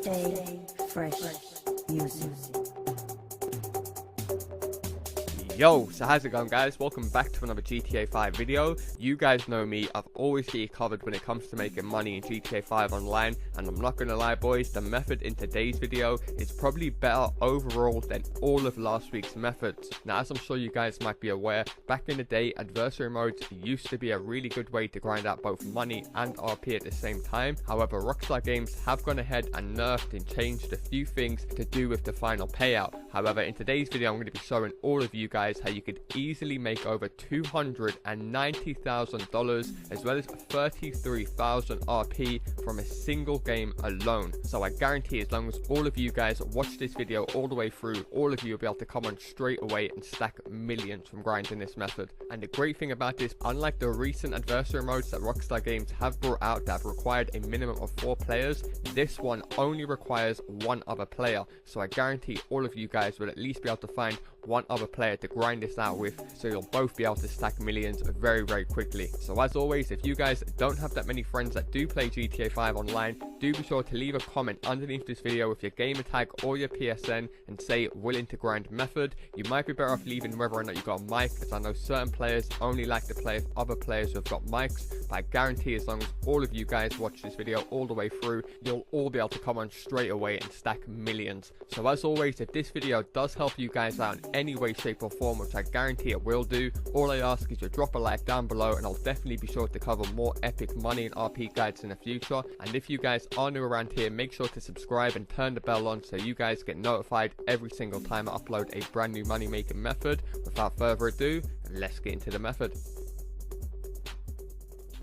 Stay fresh music. Yo, so how's it going, guys? Welcome back to another GTA 5 video. You guys know me, I've always got you covered when it comes to making money in GTA 5 online, and I'm not gonna lie boys, the method in today's video is probably better overall than all of last week's methods. Now, as I'm sure you guys might be aware, back in the day, Adversary Mode used to be a really good way to grind out both money and RP at the same time. However, Rockstar Games have gone ahead and nerfed and changed a few things to do with the final payout. However, in today's video, I'm going to be showing all of you guys how you could easily make over $290,000 as well as 33,000 RP from a single game alone. So I guarantee as long as all of you guys watch this video all the way through, all of you will be able to come on straight away and stack millions from grinding this method. And the great thing about this, unlike the recent Adversary modes that Rockstar Games have brought out that have required a minimum of 4 players, this one only requires 1 other player. So I guarantee all of you guys will at least be able to find 1 other player to grind this out with, so you'll both be able to stack millions very quickly. So as always, if you guys don't have that many friends that do play GTA 5 online, do be sure to leave a comment underneath this video with your gamer tag or your PSN and say willing to grind method. You might be better off leaving whether or not you got a mic, as I know certain players only like to play with other players who have got mics, but I guarantee as long as all of you guys watch this video all the way through, you'll all be able to come on straight away and stack millions. So as always, if this video does help you guys out in any way, shape or form, which I guarantee it will do, all I ask is you drop a like down below, and I'll definitely be sure to cover more epic money and RP guides in the future. And if you guys are new around here, make sure to subscribe and turn the bell on so you guys get notified every single time I upload a brand new money making method. Without further ado, let's get into the method.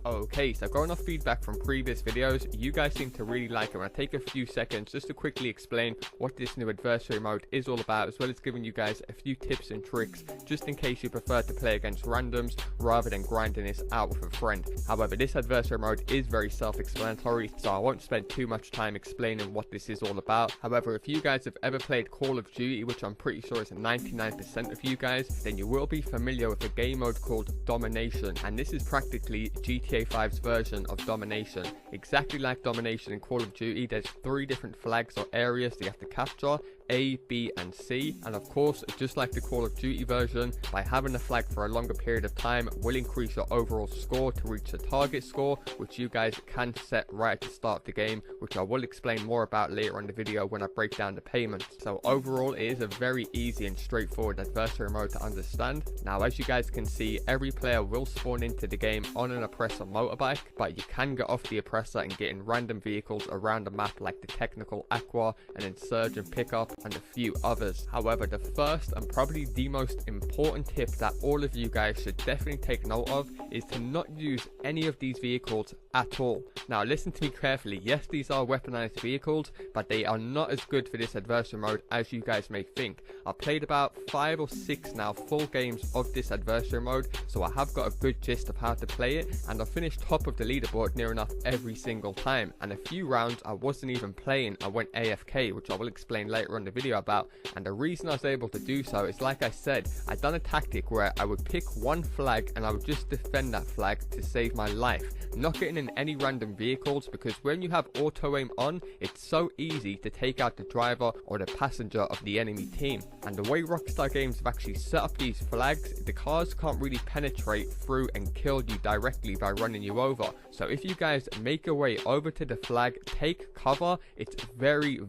Okay, so going off feedback from previous videos, you guys seem to really like it. I'm going to take a few seconds just to quickly explain what this new Adversary Mode is all about, as well as giving you guys a few tips and tricks just in case you prefer to play against randoms rather than grinding this out with a friend. However, this Adversary Mode is very self-explanatory, so I won't spend too much time explaining what this is all about. However, if you guys have ever played Call of Duty, which I'm pretty sure is 99% of you guys, then you will be familiar with a game mode called Domination, and this is practically GTA 5's version of Domination. Exactly like Domination in Call of Duty, there's 3 different flags or areas that you have to capture: A, B and C, and of course, just like the Call of Duty version, by having the flag for a longer period of time will increase your overall score to reach the target score, which you guys can set right at the start of the game, which I will explain more about later in the video when I break down the payments. So overall, it is a very easy and straightforward Adversary Mode to understand. Now, as you guys can see, every player will spawn into the game on an oppressor motorbike, but you can get off the oppressor and get in random vehicles around the map like the Technical Aqua, an Insurgent Pickup, and a few others. However, the first and probably the most important tip that all of you guys should definitely take note of is to not use any of these vehicles at all. Now listen to me carefully, yes, these are weaponized vehicles, but they are not as good for this Adversary Mode as you guys may think. I've played about 5 or 6 now full games of this Adversary Mode, so I have got a good gist of how to play it, and I've finished top of the leaderboard near enough every single time. And a few rounds I wasn't even playing, I went AFK, which I will explain later on the video about. And the reason I was able to do so is, like I said, I'd done a tactic where I would pick one flag and I would just defend that flag to save my life, not getting in any random vehicles, because when you have auto aim on, it's so easy to take out the driver or the passenger of the enemy team. And the way Rockstar Games have actually set up these flags, the cars can't really penetrate through and kill you directly by running you over. So if you guys make your way over to the flag, take cover, it's very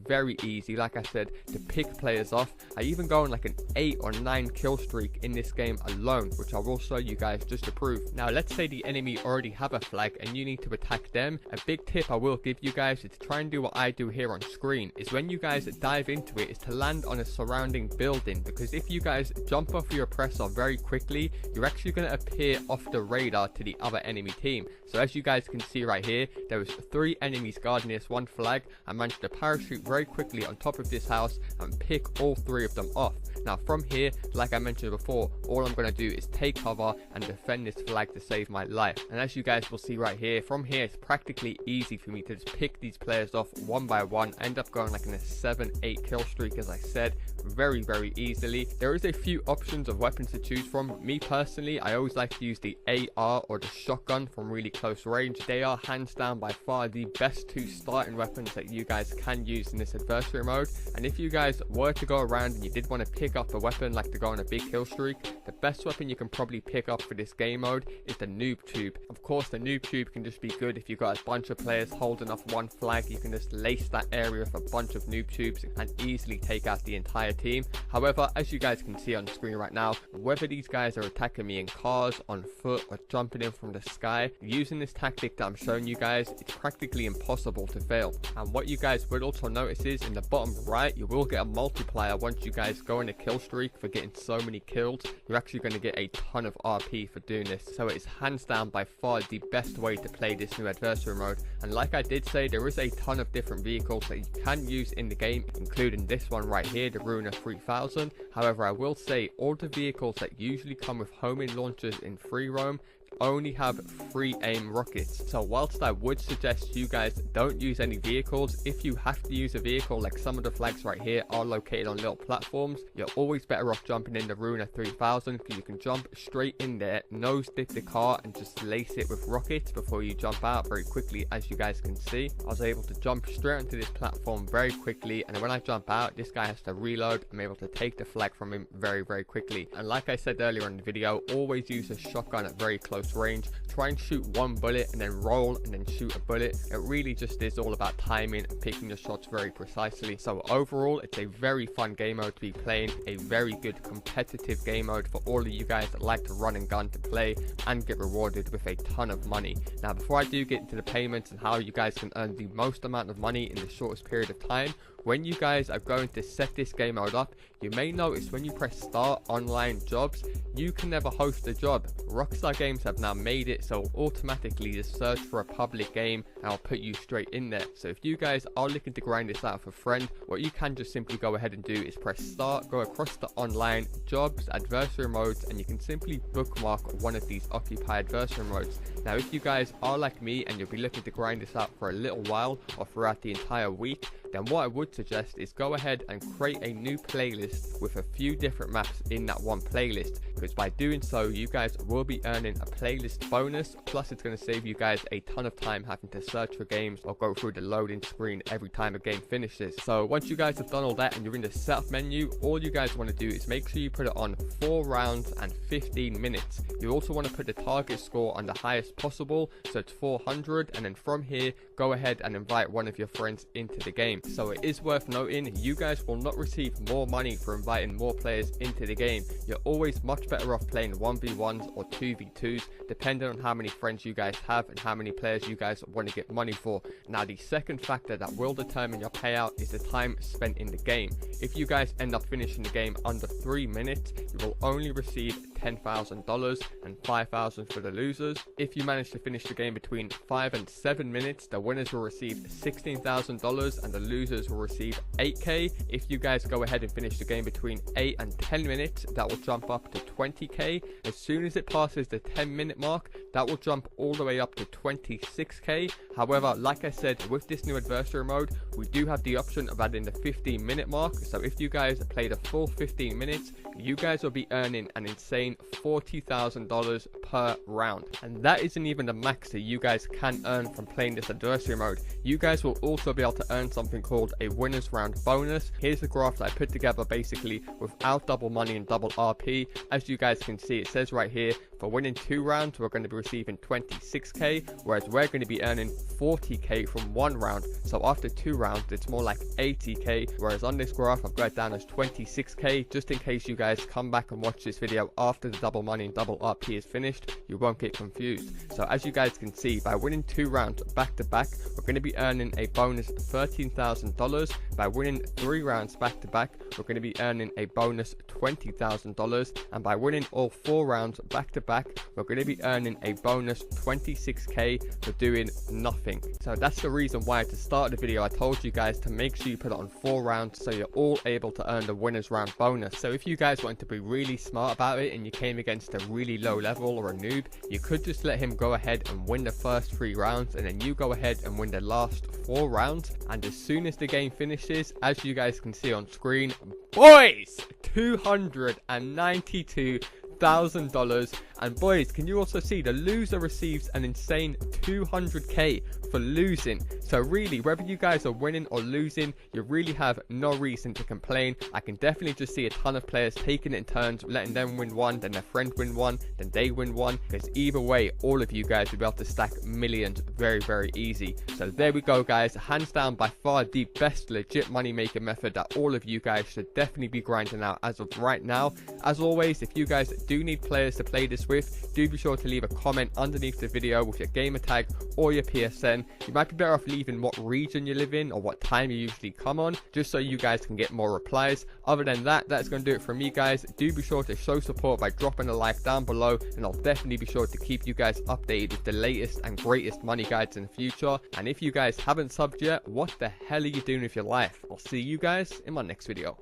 easy, like I said, to pick players off. I even go on like an 8 or 9 kill streak in this game alone, which I will show you guys just to prove. Now let's say the enemy already have a flag and you need to attack them. A big tip I will give you guys is to try and do what I do here on screen, is when you guys dive into it, is to land on a surrounding building, because if you guys jump off your oppressor very quickly, you're actually going to appear off the radar to the other enemy team. So as you guys can see right here, there was 3 enemies guarding this one flag. I managed to parachute very quickly on top of this house and pick all 3 of them off. Now from here, like I mentioned before, all I'm going to do is take cover and defend this flag to save my life. And as you guys will see right here, from here it's practically easy for me to just pick these players off one by one, end up going like in a 7-8 kill streak, as I said, very easily. There is a few options of weapons to choose from. Me personally, I always like to use the AR or the shotgun from really close range. They are hands down by far the best two starting weapons that you guys can use in this adversary mode. And if you guys were to go around and you did want to pick up a weapon like to go on a big kill streak, the best weapon you can probably pick up for this game mode is the noob tube. Of course, the noob tube can just be good if you've got a bunch of players holding off one flag. You can just lace that area with a bunch of noob tubes and easily take out the entire team. However, as you guys can see on the screen right now, whether these guys are attacking me in cars, on foot, or jumping in from the sky, using this tactic that I'm showing you guys, it's practically impossible to fail. And what you guys would also notice is in the bottom right, you will get a multiplier once you guys go in a kill streak for getting so many kills. You're actually going to get a ton of RP for doing this. So it's hands down by far the best way to play this new adversary mode. And like I did say, there is a ton of different vehicles that you can use in the game, including this one right here, the Ruiner 3000. However, I will say all the vehicles that usually come with homing launchers in free roam only have free aim rockets. So whilst I would suggest you guys don't use any vehicles, if you have to use a vehicle, like some of the flags right here are located on little platforms, you're always better off jumping in the Ruiner 3000 because you can jump straight in there, nose dip the car and just lace it with rockets before you jump out very quickly. As you guys can see, I was able to jump straight onto this platform very quickly, and when I jump out, this guy has to reload. I'm able to take the flag from him very quickly. And like I said earlier in the video, always use a shotgun at very close range. Try and shoot one bullet and then roll and then shoot a bullet. It really just is all about timing and picking your shots very precisely. So overall, it's a very fun game mode to be playing, a very good competitive game mode for all of you guys that like to run and gun to play and get rewarded with a ton of money. Now, before I do get into the payments and how you guys can earn the most amount of money in the shortest period of time, when you guys are going to set this game mode up, you may notice when you press start online jobs, you can never host a job. Rockstar Games have now made it so automatically just search for a public game and I'll put you straight in there. So if you guys are looking to grind this out for a friend, what you can just simply go ahead and do is press start, go across the online jobs, adversary modes, and you can simply bookmark one of these occupy adversary modes. Now, if you guys are like me and you'll be looking to grind this out for a little while or throughout the entire week, then what I would suggest is go ahead and create a new playlist with a few different maps in that one playlist, because by doing so you guys will be earning a playlist bonus, plus it's going to save you guys a ton of time having to search for games or go through the loading screen every time a game finishes. So once you guys have done all that and you're in the setup menu, all you guys want to do is make sure you put it on 4 rounds and 15 minutes. You also want to put the target score on the highest possible, so it's 400, and then from here go ahead and invite one of your friends into the game. So it is worth noting, you guys will not receive more money for inviting more players into the game. You're always much better off playing 1v1s or 2v2s, depending on how many friends you guys have and how many players you guys want to get money for. Now, the second factor that will determine your payout is the time spent in the game. If you guys end up finishing the game under 3 minutes, you will only receive $10,000 and $5,000 for the losers. If you manage to finish the game between 5 and 7 minutes, the winners will receive $16,000 and the losers will receive $8K. If you guys go ahead and finish the game between 8 and 10 minutes, that will jump up to $20K. As soon as it passes the 10-minute mark, that will jump all the way up to $26K. However, like I said, with this new adversary mode, we do have the option of adding the 15-minute mark. So if you guys play the full 15 minutes, you guys will be earning an insane $40,000 per round. And that isn't even the max that you guys can earn from playing this adversary mode. You guys will also be able to earn something called a winners round bonus. Here's a graph that I put together basically without double money and double RP. As you guys can see, it says right here, for winning 2 rounds, we're going to be receiving $26K, whereas we're going to be earning $40K from 1 round. So after 2 rounds, it's more like $80K, whereas on this graph, I've got it down as $26K, just in case you guys come back and watch this video after the double money and double RP is finished, you won't get confused. So as you guys can see, by winning 2 rounds back to back, we're going to be earning a bonus $13,000. By winning 3 rounds back to back, we're going to be earning a bonus $20,000. And by winning all 4 rounds back to back, back, we're going to be earning a bonus 26k for doing nothing. So that's the reason why at the start of the video I told you guys to make sure you put it on 4 rounds so you're all able to earn the winners round bonus. So if you guys want to be really smart about it and you came against a really low level or a noob, you could just let him go ahead and win the first 3 rounds, and then you go ahead and win the last 4 rounds, and as soon as the game finishes, as you guys can see on screen, boys, $292,000. And boys, can you also see the loser receives an insane 200k for losing? So really, whether you guys are winning or losing, you really have no reason to complain. I can definitely just see a ton of players taking it in turns, letting them win one, then their friend win one, then they win one, because either way, all of you guys will be able to stack millions very, very easy. So there we go, guys. Hands down, by far the best legit money making method that all of you guys should definitely be grinding out as of right now. As always, if you guys do need players to play this with, do be sure to leave a comment underneath the video with your gamer tag or your PSN. You might be better off leaving what region you live in or what time you usually come on, just so you guys can get more replies. Other than that, that's going to do it from me, guys. Do be sure to show support by dropping a like down below, and I'll definitely be sure to keep you guys updated with the latest and greatest money guides in the future. And if you guys haven't subbed yet, what the hell are you doing with your life? I'll see you guys in my next video.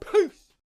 Peace!